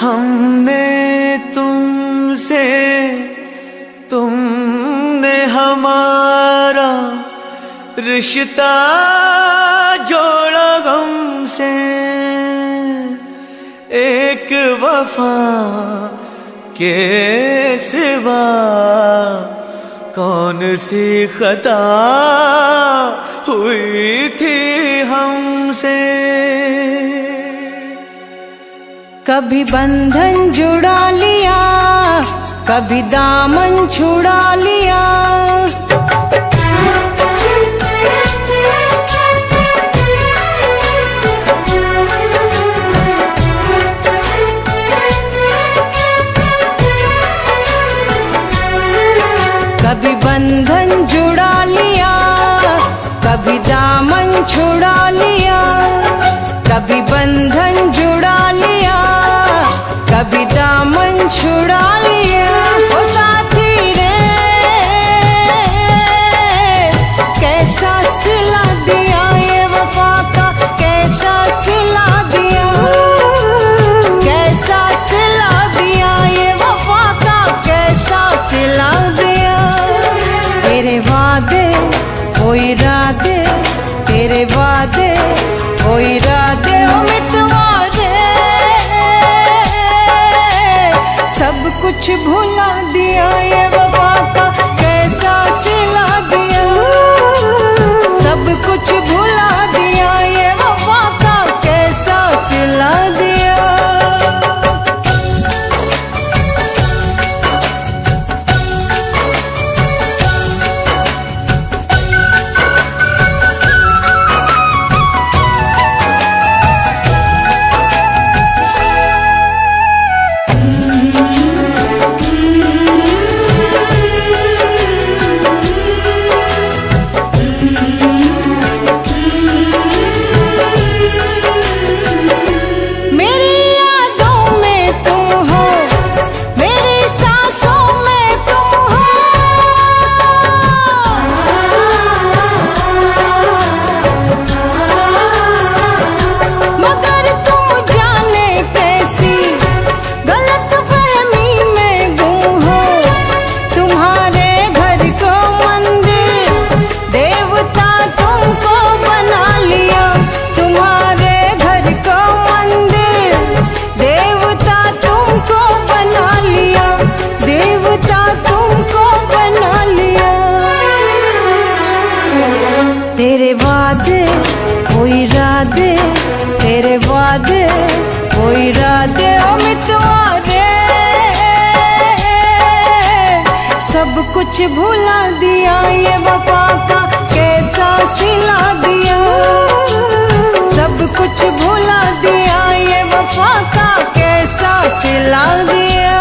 हमने तुमसे, तुमने हमारा रिश्ता जोड़ा गम से। एक वफा के सिवा कौन सी खता हुई थी हमसे। कभी बंधन जुड़ा लिया, कभी दामन छुड़ा लिया। कभी बंधन जुड़ा लिया, कभी दामन छुड़ा लिया। कभी बंधन जुड़ा लिया, कभी दामन छुड़ा लिया। ओ साथी रे कैसा सिला दिया ये कुछ भुला दिया, ये वफा का कैसा सिला दिया। सब कुछ भुला दिया, ये वफा का कैसा सिला दिया। तेरे वादे वो इरादे, तेरे वादे वो इरादे ओ मितवारे, सब कुछ भुला दिया, ये वफा का कैसा सिला दिया। सब कुछ भुला दिया, ये वफा का कैसा सिला दिया।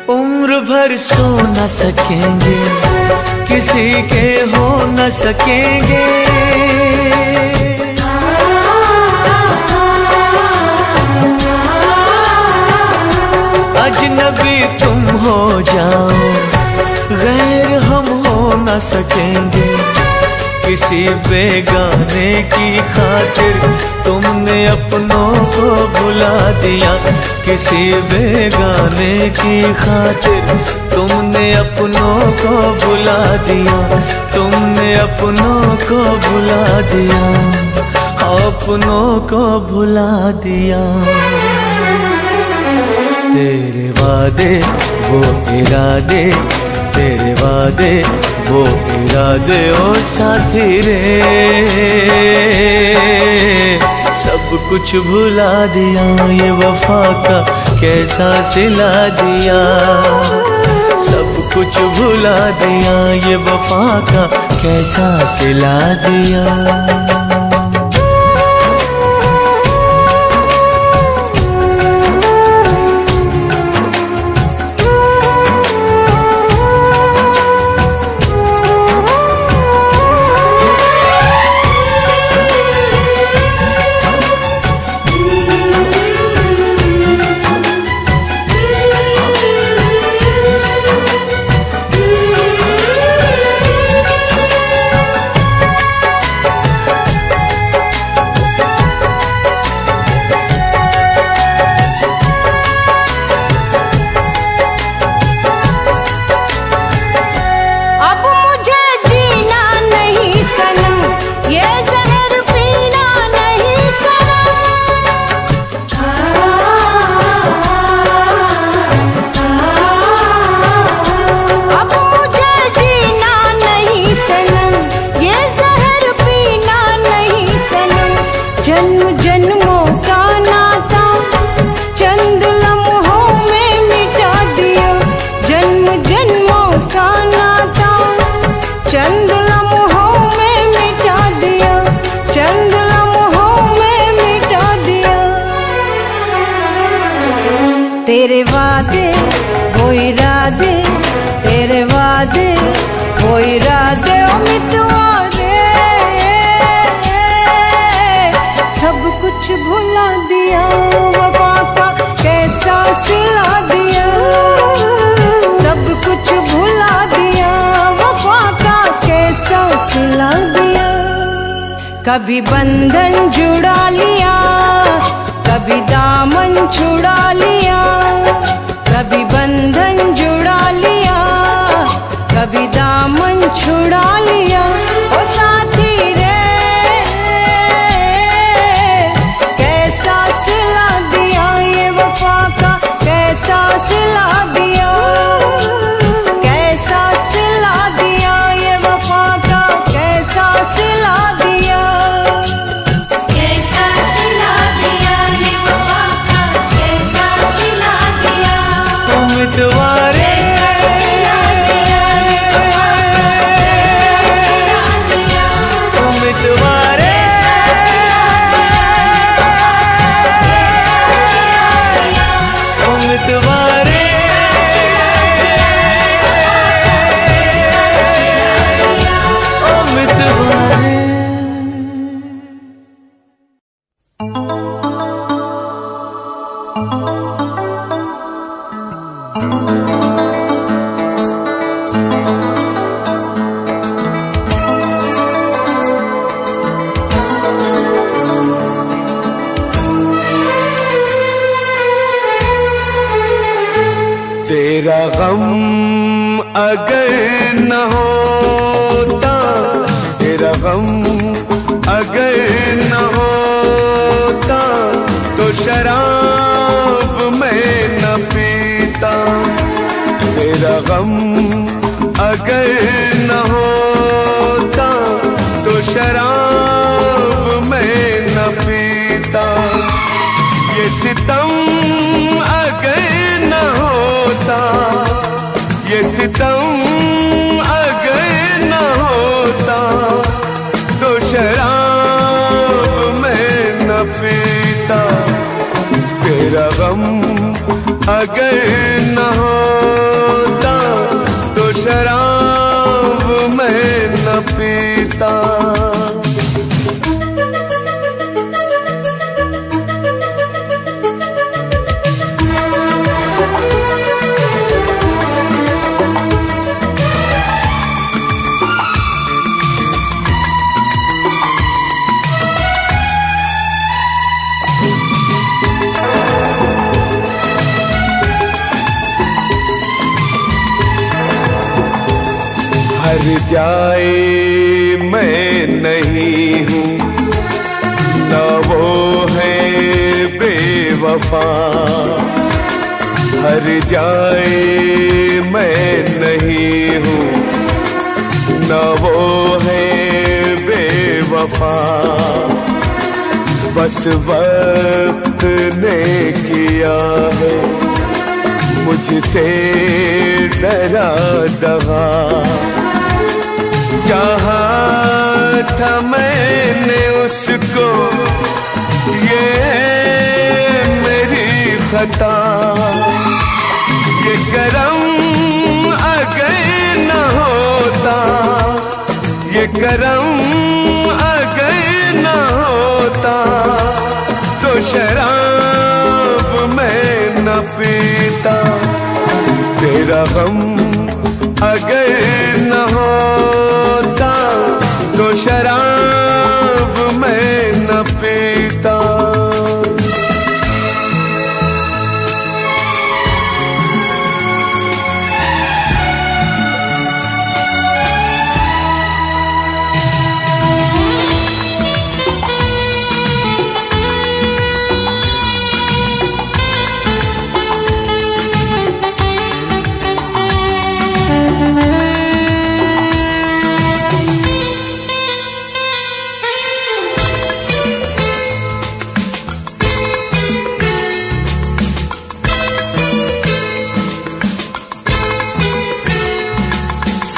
उम्र भर सो न सकेंगे, किसी के हो न सकेंगे। अजनबी तुम हो जाओ, गैर हम हो न सकेंगे। किसी बेगाने की खातिर तुमने अपनों को भुला दिया। किसी बेगाने की खातिर तुमने अपनों को भुला दिया। तुमने अपनों को भुला दिया, अपनों को भुला दिया। तेरे वादे वो इरादे, तेरे वादे वो इरादे ओ साथी रे, सब कुछ भुला दिया, ये वफा का कैसा सिला दिया। सब कुछ भुला दिया, ये वफा का कैसा सिला दिया। जन्म जन्मों का नाता चंद लम्हों में मिटा दिया। जन्म जन्मों का नाता चंद लम्हों में मिटा दिया। चंद लम्हों में मिटा दिया। तेरे वादे वो इरादे, तेरे वादे वो इरादे फेरा दे मितवारे, सब कुछ भुला दिया वफा का कैसा सिला दिया, सब कुछ भुला दिया वफा का कैसा सिला दिया। कभी बंधन जुड़ा लिया, कभी दामन छुड़ा लिया, कभी बंधन जुड़ा लिया, कभी दामन छुड़ा लिया। ओ साथी रे कैसा सिला दिया ये वफा का कैसा सिला दिया, कैसा सिला दिया ये वफा का कैसा सिला दिया, कैसा सिला दिया ये वफा का कैसा सिला दिया, उम्मीदवारे उम्मीदवारे उम्मीदवारे उम्मीदवारे। तेरा गम अगर न होता, तेरा गम अगर न होता, तो शराब मैं न पीता। तेरा गम अगर न होता, तो शराब मैं न पीता। ये सितम अगर न होता, ये सितम अगर न होता, तो शराब मैं न पीता। तेरा गम अगर न होता, तो शराब मैं न पीता। हर जाए मैं नहीं हूँ, न वो है बेवफा। हर जाए मैं नहीं हूँ, न वो है बेवफा। बस वक्त ने किया है मुझसे डरा दगा। चाहा था मैंने उसको, ये मेरी खता। ये करम अगर न होता, ये करम अगर न होता, तो शराब मैं न पीता। तेरा गम अगर न होता, तो शराब मैं न पीता।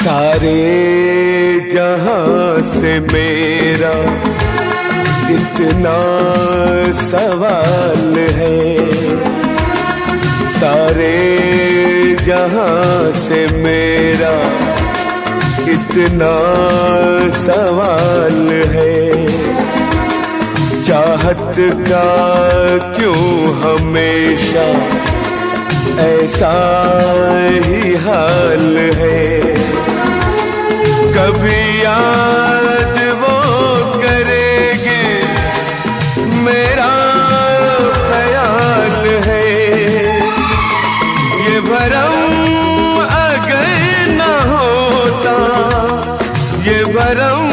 सारे जहां से मेरा इतना सवाल है, सारे जहां से मेरा कितना सवाल है, चाहत का क्यों हमेशा ऐसा ही हाल है। कभी याद वो करेगी मेरा ख्याल है। ये भरम अगर न होता, ये भरम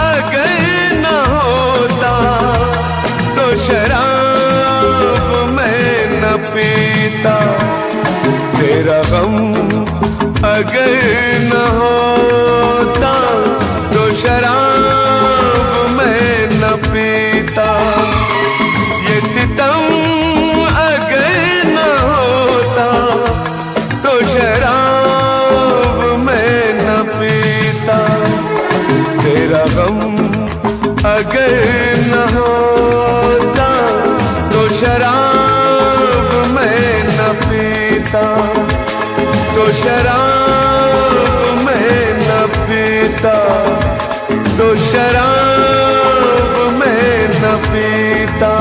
अगर न होता, तो शराब मैं न पीता। तेरा गम अगर न होता, तो शराब मैं न पीता। ये सितम अगर न होता, तो शराब मैं न पीता। तेरा गम अगर न होता, तो शराब मैं न पीता। तो शराब मैं न पीता, तो शराब मैं न पीता।